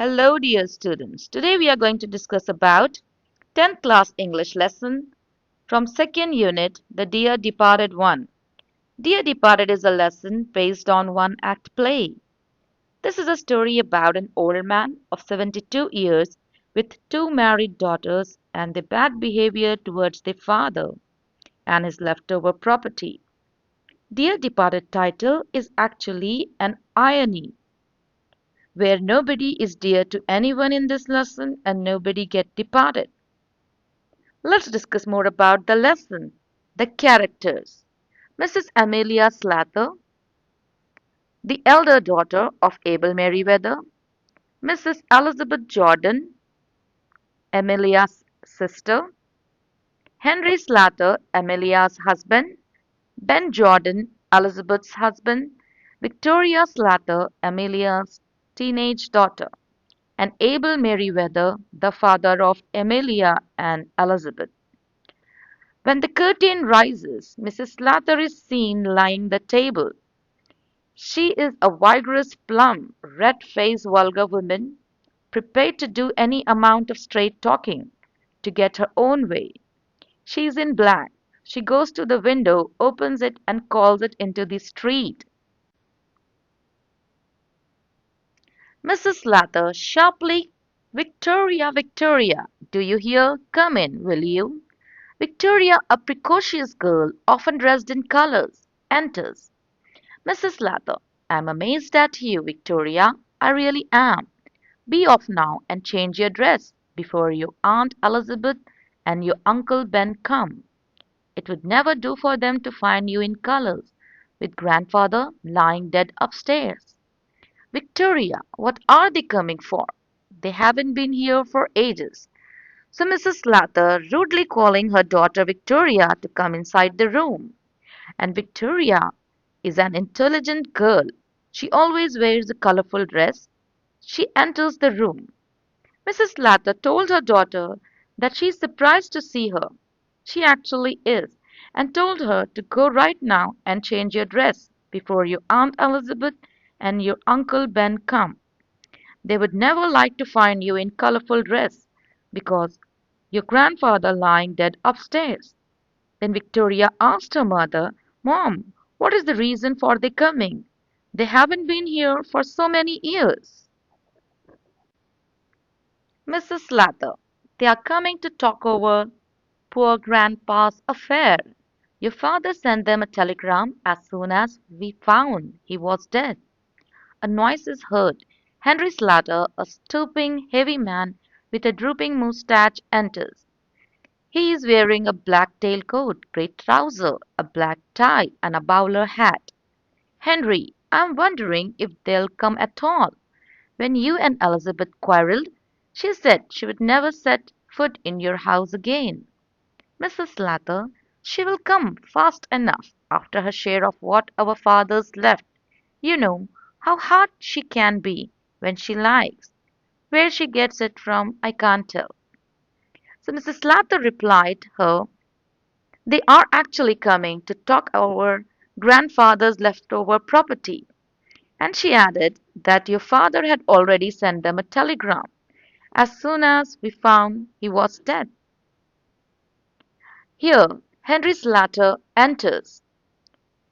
Hello dear students. Today we are going to discuss about 10th class English lesson from second unit, The Dear Departed One. Dear Departed is a lesson based on one act play. This is a story about an old man of 72 years with two married daughters and their bad behavior towards their father and his leftover property. Dear Departed title is actually an irony where nobody is dear to anyone in this lesson and nobody get departed. Let's discuss more about the lesson. The characters. Mrs. Amelia Slather, the elder daughter of Abel Merriweather, Mrs. Elizabeth Jordan, Amelia's sister, Henry Slather, Amelia's husband, Ben Jordan, Elizabeth's husband, Victoria Slather, Amelia's teenage daughter, and Abel Merriweather, the father of Amelia and Elizabeth. When the curtain rises, Mrs. Slather is seen lying the table. She is a vigorous, plump, red-faced, vulgar woman, prepared to do any amount of straight talking to get her own way. She is in black. She goes to the window, opens it, and calls it into the street. Mrs. Slather sharply, Victoria, Victoria, do you hear? Come in, will you? Victoria, a precocious girl, often dressed in colors, enters. Mrs. Slather, I'm amazed at you, Victoria. I really am. Be off now and change your dress before your Aunt Elizabeth and your Uncle Ben come. It would never do for them to find you in colors, with grandfather lying dead upstairs. Victoria, what are they coming for? They haven't been here for ages. So Mrs. Slather rudely calling her daughter Victoria to come inside the room. And Victoria is an intelligent girl. She always wears a colorful dress. She enters the room. Mrs. Slather told her daughter that she is surprised to see her. She actually is, and told her to go right now and change your dress before your Aunt Elizabeth and your Uncle Ben come. They would never like to find you in colorful dress because your grandfather lying dead upstairs. Then Victoria asked her mother, Mom, what is the reason for their coming? They haven't been here for so many years. Mrs. Slather, they are coming to talk over poor grandpa's affair. Your father sent them a telegram as soon as we found he was dead. A noise is heard. Henry Slather, a stooping, heavy man with a drooping moustache, enters. He is wearing a black tailcoat, grey trouser, a black tie, and a bowler hat. Henry, I'm wondering if they'll come at all. When you and Elizabeth quarrelled, she said she would never set foot in your house again. Mrs. Slather, she will come fast enough after her share of what our father's left. You know how hard she can be when she likes. Where she gets it from, I can't tell. So Mrs. Slather replied her, they are actually coming to talk over grandfather's leftover property. And she added that your father had already sent them a telegram as soon as we found he was dead. Here, Henry Slather enters.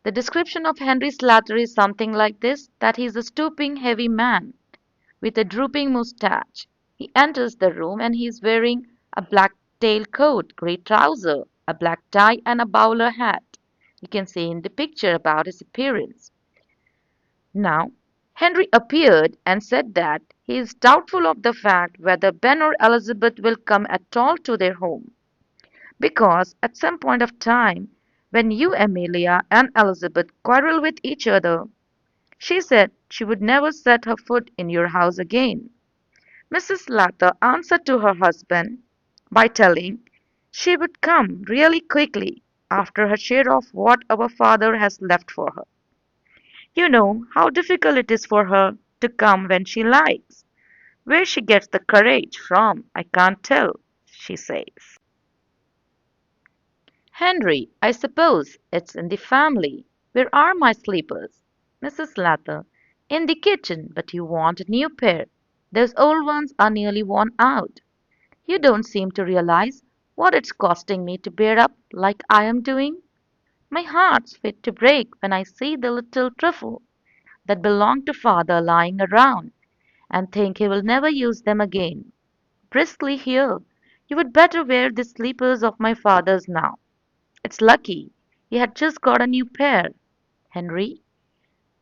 The description of Henry Slather is something like this, that he is a stooping, heavy man with a drooping moustache. He enters the room and he is wearing a black tailcoat, grey trouser, a black tie, and a bowler hat. You can see in the picture about his appearance. Now, Henry appeared and said that he is doubtful of the fact whether Ben or Elizabeth will come at all to their home, because at some point of time, when you, Amelia, and Elizabeth quarrel with each other, she said she would never set her foot in your house again. Mrs. Slather answered to her husband by telling she would come really quickly after her share of what our father has left for her. You know how difficult it is for her to come when she likes. Where she gets the courage from, I can't tell, she says. Henry, I suppose it's in the family. Where are my slippers? Mrs. Slather, in the kitchen, but you want a new pair. Those old ones are nearly worn out. You don't seem to realize what it's costing me to bear up like I am doing. My heart's fit to break when I see the little trifle that belonged to father lying around, and think he will never use them again. Briskly here, you would better wear the slippers of my father's now. It's lucky he had just got a new pair. Henry,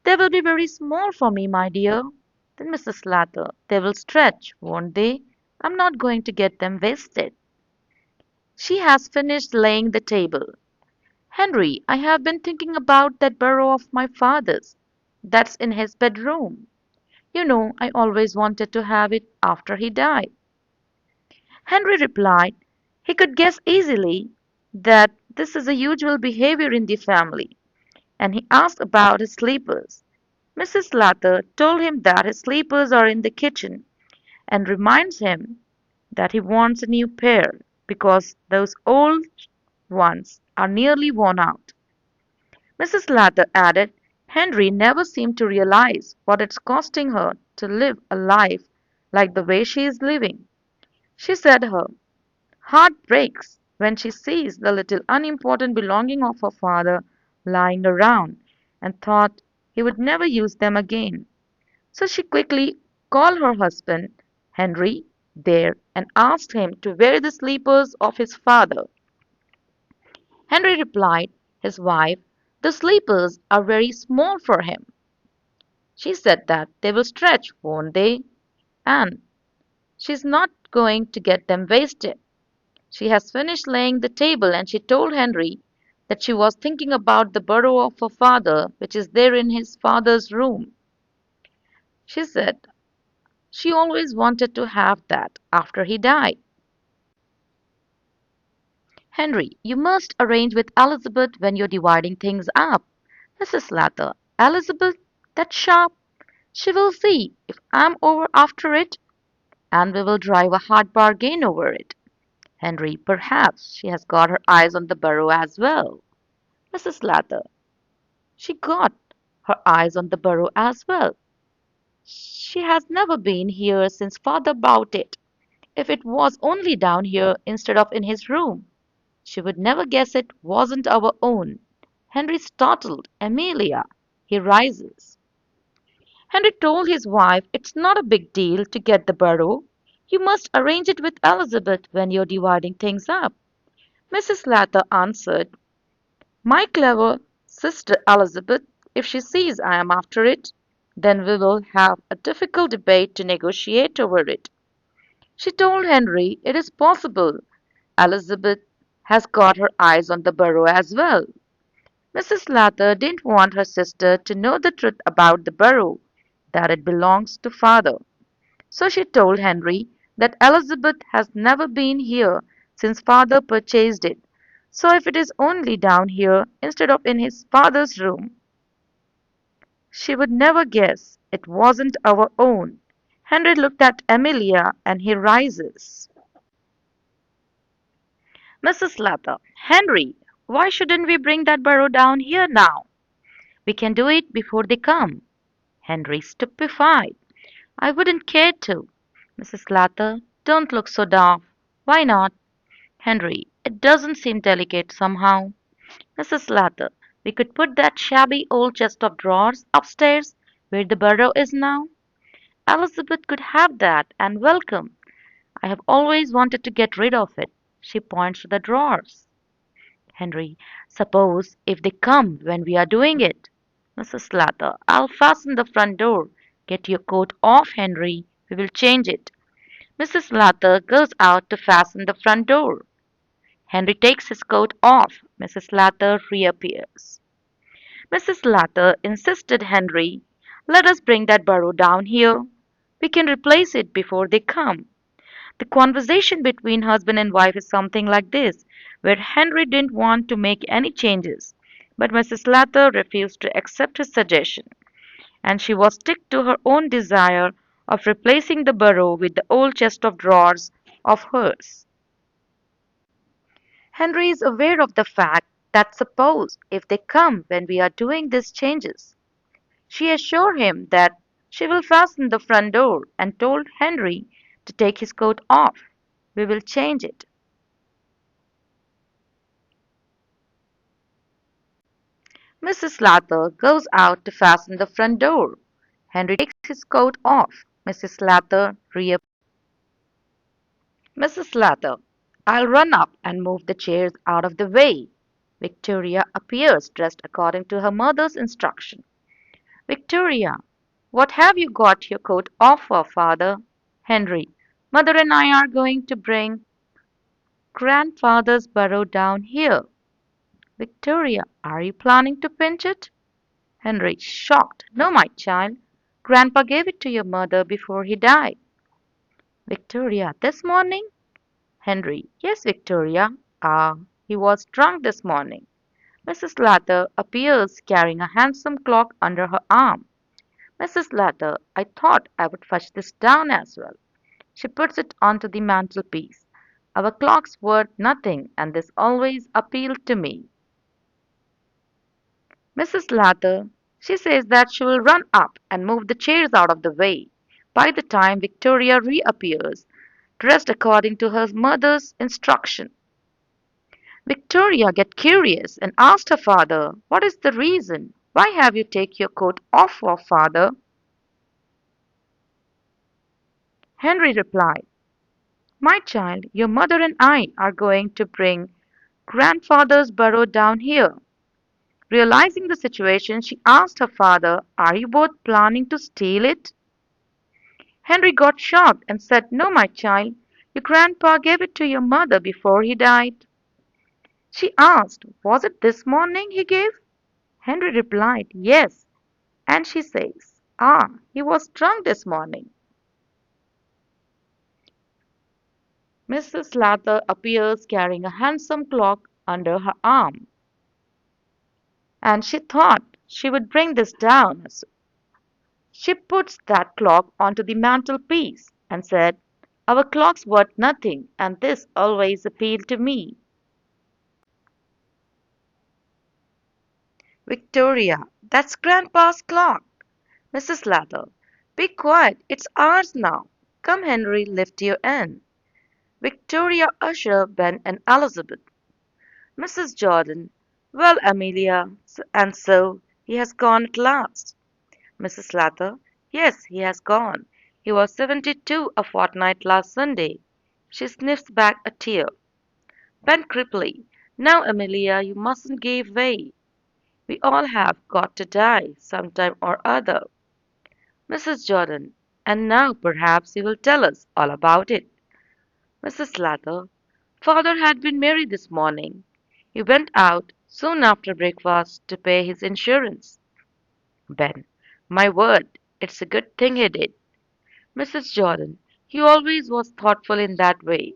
they will be very small for me, my dear. Then Mrs. Lather, they will stretch, won't they? I'm not going to get them wasted. She has finished laying the table. Henry, I have been thinking about that bureau of my father's. That's in his bedroom. You know, I always wanted to have it after he died. Henry replied he could guess easily that this is a usual behavior in the family, and he asked about his sleepers. Mrs. Lather told him that his sleepers are in the kitchen and reminds him that he wants a new pair because those old ones are nearly worn out. Mrs. Lather added, Henry never seemed to realize what it's costing her to live a life like the way she is living. She said her heart breaks when she sees the little unimportant belonging of her father lying around, and thought he would never use them again. So she quickly called her husband, Henry, there and asked him to wear the sleepers of his father. Henry replied, his wife, the sleepers are very small for him. She said that they will stretch, won't they? And she's not going to get them wasted. She has finished laying the table and she told Henry that she was thinking about the bureau of her father, which is there in his father's room. She said she always wanted to have that after he died. Henry, you must arrange with Elizabeth when you're dividing things up. Mrs. Lather, Elizabeth, that's sharp. She will see if I'm over after it, and we will drive a hard bargain over it. Henry, perhaps she has got her eyes on the bureau as well. Mrs. Lather, she got her eyes on the bureau as well. She has never been here since father bought it. If it was only down here instead of in his room, she would never guess it wasn't our own. Henry startled Amelia. He rises. Henry told his wife it's not a big deal to get the bureau. You must arrange it with Elizabeth when you're dividing things up. Mrs. Lather answered, my clever sister Elizabeth, if she sees I am after it, then we will have a difficult debate to negotiate over it. She told Henry it is possible Elizabeth has got her eyes on the bureau as well. Mrs. Lather didn't want her sister to know the truth about the bureau, that it belongs to father. So she told Henry that Elizabeth has never been here since father purchased it. So if it is only down here instead of in his father's room, she would never guess it wasn't our own. Henry looked at Amelia and he rises. Mrs. Lather, Henry, why shouldn't we bring that burrow down here now? We can do it before they come. Henry stupefied. I wouldn't care to. Mrs. Lather, don't look so daft. Why not? Henry, it doesn't seem delicate somehow. Mrs. Lather, we could put that shabby old chest of drawers upstairs where the burrow is now. Elizabeth could have that and welcome. I have always wanted to get rid of it. She points to the drawers. Henry, suppose if they come when we are doing it. Mrs. Lather, I'll fasten the front door. Get your coat off, Henry. We will change it. Mrs. Lather goes out to fasten the front door. Henry takes his coat off. Mrs. Lather reappears. Mrs. Lather insisted, Henry, let us bring that burrow down here. We can replace it before they come. The conversation between husband and wife is something like this, where Henry didn't want to make any changes, but Mrs. Lather refused to accept his suggestion, and she was stick to her own desire of replacing the burrow with the old chest of drawers of hers. Henry is aware of the fact that suppose if they come when we are doing these changes, she assured him that She will fasten the front door and told Henry to take his coat off. We will change it. Mrs. Lather goes out to fasten the front door. Henry takes his coat off. Mrs. Lather reappears. Mrs. Lather, I'll run up and move the chairs out of the way. Victoria appears dressed according to her mother's instruction. Victoria, what have you got your coat off for, father? Henry, mother and I are going to bring grandfather's burrow down here. Victoria, are you planning to pinch it? Henry, shocked. No, my child. Grandpa gave it to your mother before he died. Victoria, this morning? Henry, yes, Victoria. Ah, he was drunk this morning. Mrs. Lather appears carrying a handsome clock under her arm. Mrs. Lather, I thought I would fetch this down as well. She puts it onto the mantelpiece. Our clock's worth nothing, and this always appealed to me. Mrs. Lather, she says that she will run up and move the chairs out of the way. By the time Victoria reappears, dressed according to her mother's instruction, Victoria get curious and asked her father, "What is the reason? Why have you take your coat off for, father?" Henry replied, "My child, your mother and I are going to bring grandfather's burrow down here." Realizing the situation, she asked her father, "Are you both planning to steal it?" Henry got shocked and said, "No, my child, your grandpa gave it to your mother before he died." She asked, "Was it this morning he gave?" Henry replied, "Yes." And she says, "Ah, he was drunk this morning." Mrs. Lather appears carrying a handsome clock under her arm, and she thought she would bring this down. She puts that clock onto the mantelpiece and said, "Our clock's worth nothing, and this always appealed to me." Victoria, that's Grandpa's clock. Mrs. Lather, be quiet, it's ours now. Come, Henry, lift your end. Victoria usher Ben and Elizabeth. Mrs. Jordan, well, Amelia, and so he has gone at last. Mrs. Lather, yes, he has gone. He was 72 a fortnight last Sunday. She sniffs back a tear. Ben Cripley, now, Amelia, you mustn't give way. We all have got to die sometime or other. Mrs. Jordan, and now perhaps you will tell us all about it. Mrs. Lather, father had been married this morning. He went out soon after breakfast to pay his insurance. Ben, my word, it's a good thing he did. Mrs. Jordan, he always was thoughtful in that way.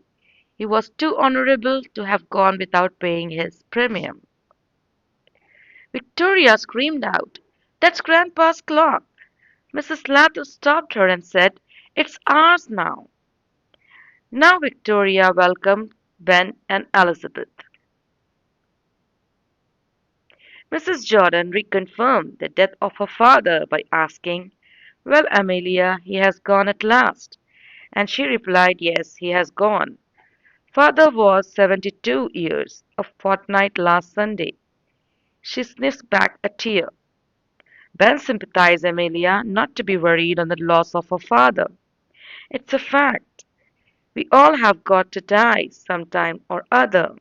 He was too honorable to have gone without paying his premium. Victoria screamed out, "That's Grandpa's clock." Mrs. Lather stopped her and said, "It's ours now." Now Victoria welcomed Ben and Elizabeth. Mrs. Jordan reconfirmed the death of her father by asking, "Well, Amelia, he has gone at last." And she replied, "Yes, he has gone. Father was 72 years, a fortnight last Sunday." She sniffs back a tear. Ben sympathized Amelia not to be worried on the loss of her father. It's a fact. We all have got to die sometime or other.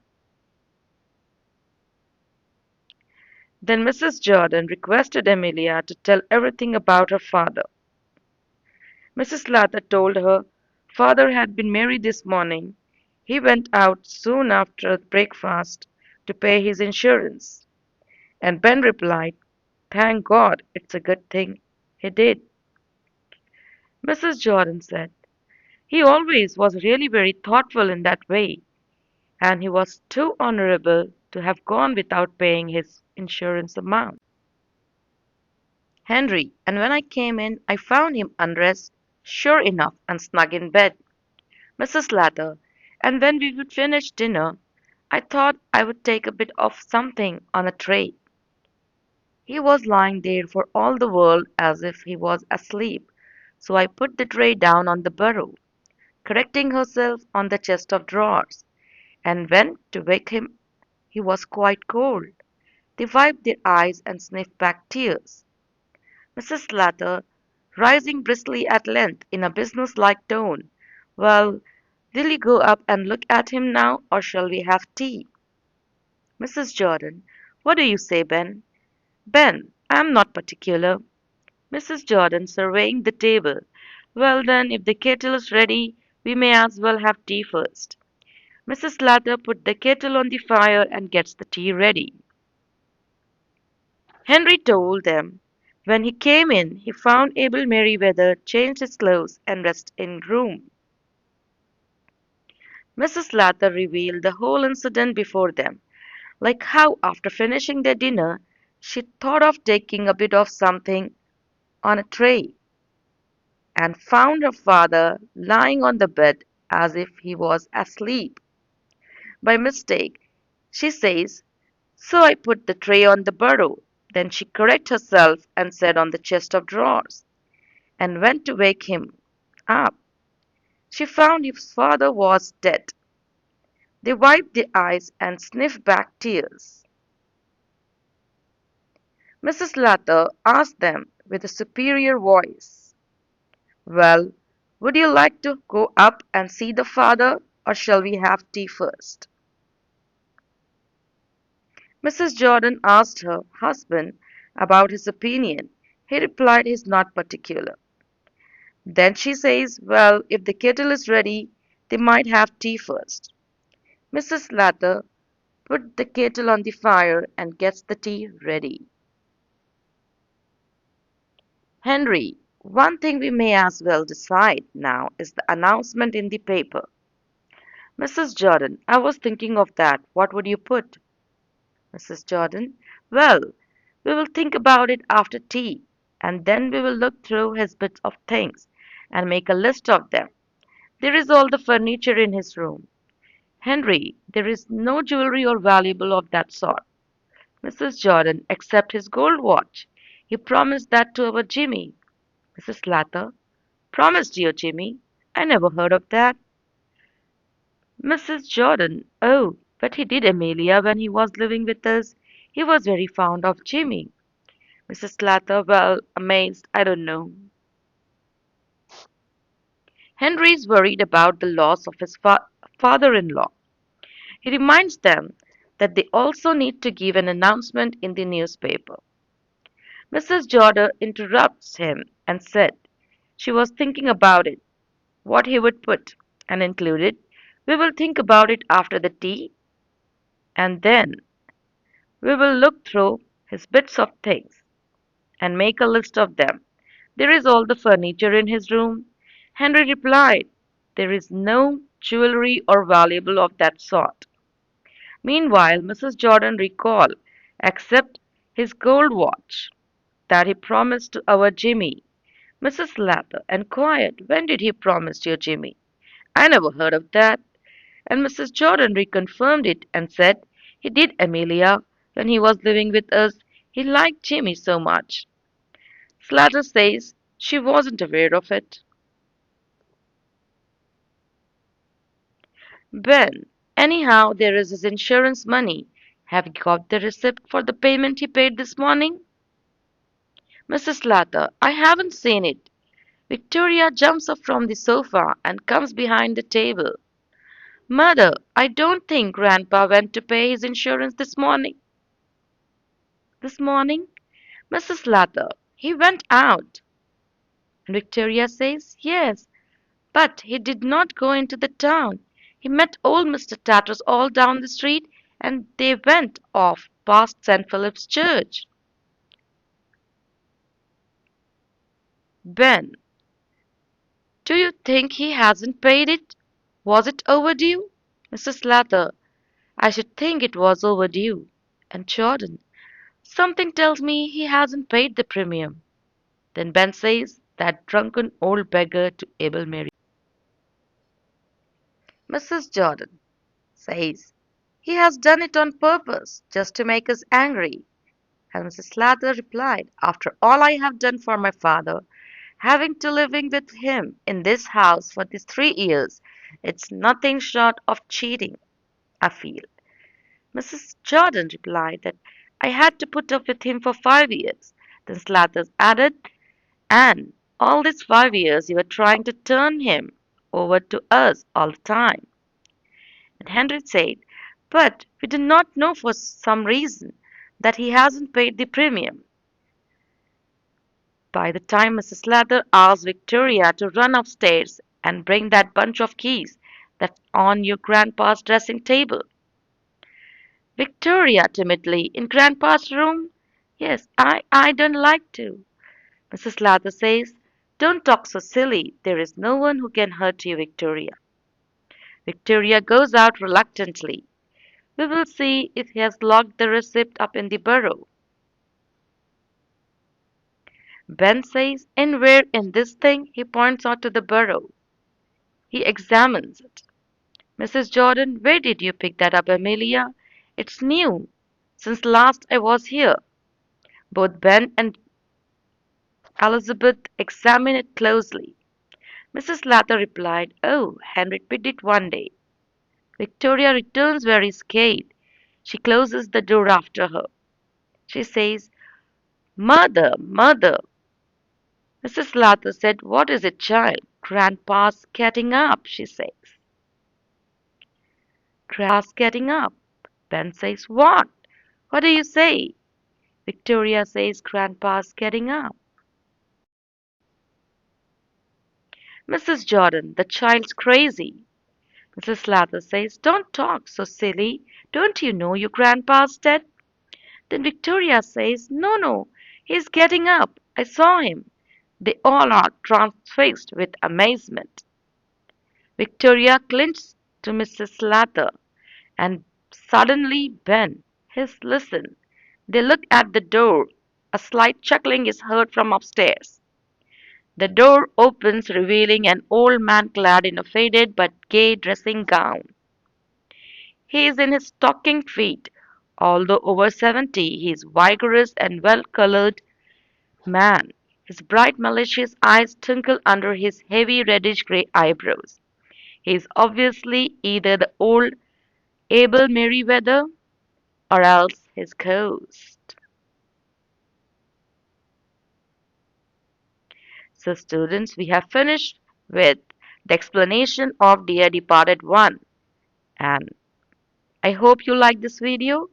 Then Mrs. Jordan requested Amelia to tell everything about her father. Mrs. Lather told her father had been married this morning. He went out soon after breakfast to pay his insurance. And Ben replied, "Thank God, it's a good thing he did." Mrs. Jordan said, "He always was really very thoughtful in that way, and he was too honorable to have gone without paying his insurance amount." Henry, and when I came in, I found him undressed, sure enough, and snug in bed. Mrs. Lather, and when we would finish dinner, I thought I would take a bit of something on a tray. He was lying there for all the world as if he was asleep, so I put the tray down on the bureau, correcting herself on the chest of drawers, and went to wake him. He was quite cold. They wiped their eyes and sniffed back tears. Mrs. Slater, rising briskly at length in a business-like tone, "Well, will you go up and look at him now, or shall we have tea?" Mrs. Jordan, "What do you say, Ben?" "Ben, I'm not particular." Mrs. Jordan, surveying the table, "Well then, if the kettle is ready, we may as well have tea first." Mrs. Slater put the kettle on the fire and gets the tea ready. Henry told them when he came in he found Abel Merriweather changed his clothes and dressed in room. Mrs. Slater revealed the whole incident before them, like how after finishing their dinner she thought of taking a bit of something on a tray and found her father lying on the bed as if he was asleep. By mistake, she says, so I put the tray on the bureau. Then she corrected herself and said on the chest of drawers, and went to wake him up. She found his father was dead. They wiped their eyes and sniffed back tears. Mrs. Latter asked them with a superior voice, "Well, would you like to go up and see the father, or shall we have tea first?" Mrs. Jordan asked her husband about his opinion. He replied he's not particular. Then she says, "Well, if the kettle is ready, they might have tea first." Mrs. Latter put the kettle on the fire and gets the tea ready. Henry, one thing we may as well decide now is the announcement in the paper. Mrs. Jordan, I was thinking of that. What would you put? Mrs. Jordan, well, we will think about it after tea, and then we will look through his bits of things and make a list of them. There is all the furniture in his room. Henry, there is no jewelry or valuable of that sort. Mrs. Jordan, except his gold watch. He promised that to our Jimmy. Mrs. Latter, promised dear Jimmy? I never heard of that. Mrs. Jordan, oh, but he did, Amelia, when he was living with us. He was very fond of Jimmy. Mrs. Slater, well, amazed, I don't know. Henry is worried about the loss of his father-in-law. He reminds them that they also need to give an announcement in the newspaper. Mrs. Jordan interrupts him and said she was thinking about it, what he would put, and included, we will think about it after the tea, and then we will look through his bits of things and make a list of them. There is all the furniture in his room. Henry replied, there is no jewelry or valuable of that sort. Meanwhile, Mrs. Jordan recalled, except his gold watch that he promised to our Jimmy. Mrs. Latter inquired, when did he promise your Jimmy? I never heard of that. And Mrs. Jordan reconfirmed it and said, he did, Amelia, when he was living with us. He liked Jimmy so much. Slater says she wasn't aware of it. Ben, anyhow, there is his insurance money. Have you got the receipt for the payment he paid this morning? Mrs. Slater, I haven't seen it. Victoria jumps up from the sofa and comes behind the table. Mother, I don't think Grandpa went to pay his insurance this morning. This morning? Mrs. Slater, he went out. And Victoria says, yes, but he did not go into the town. He met old Mr. Tatters all down the street, and they went off past St. Philip's Church. Ben, do you think he hasn't paid it? Was it overdue? Mrs. Slater, I should think it was overdue. And Jordan, something tells me he hasn't paid the premium. Then Ben says, that drunken old beggar to Abel Mary. Mrs. Jordan says, he has done it on purpose, just to make us angry. And Mrs. Lather replied, "After all I have done for my father, having to living with him in this house for these 3 years, it's nothing short of cheating, I feel." Mrs. Jordan replied that I had to put up with him for 5 years. Then Slathers added, "And all these 5 years you were trying to turn him over to us all the time." And Henry said, "But we do not know for some reason that he hasn't paid the premium." By the time Mrs. Lather asked Victoria to run upstairs and bring that bunch of keys that's on your grandpa's dressing table. Victoria timidly, "In grandpa's room?" "Yes, I don't like to." Mrs. Lather says, "Don't talk so silly. There is no one who can hurt you, Victoria." Victoria goes out reluctantly. "We will see if he has locked the receipt up in the bureau." Ben says, "And where in this thing?" He points out to the bureau. He examines it. "Mrs. Jordan, where did you pick that up, Amelia? It's new, since last I was here." Both Ben and Elizabeth examine it closely. Mrs. Lather replied, "Oh, Henry picked it one day." Victoria returns very scared. She closes the door after her. She says, "Mother, mother." Mrs. Lather said, "What is it, child?" "Grandpa's getting up," she says. "Grandpa's getting up." Ben says, "What? What do you say?" Victoria says, "Grandpa's getting up." "Mrs. Jordan, the child's crazy." Mrs. Lather says, "Don't talk so silly. Don't you know your grandpa's dead?" Then Victoria says, "No, no, he's getting up. I saw him." They all are transfixed with amazement. Victoria clings to Mrs. Lather, and suddenly Ben, listen. They look at the door. A slight chuckling is heard from upstairs. The door opens, revealing an old man clad in a faded but gay dressing gown. He is in his stocking feet. Although over 70, he is vigorous and well-colored man. His bright malicious eyes twinkle under his heavy reddish-gray eyebrows. He is obviously either the old Abel Merriweather or else his ghost. So students, we have finished with the explanation of Dear Departed 1, and I hope you like this video.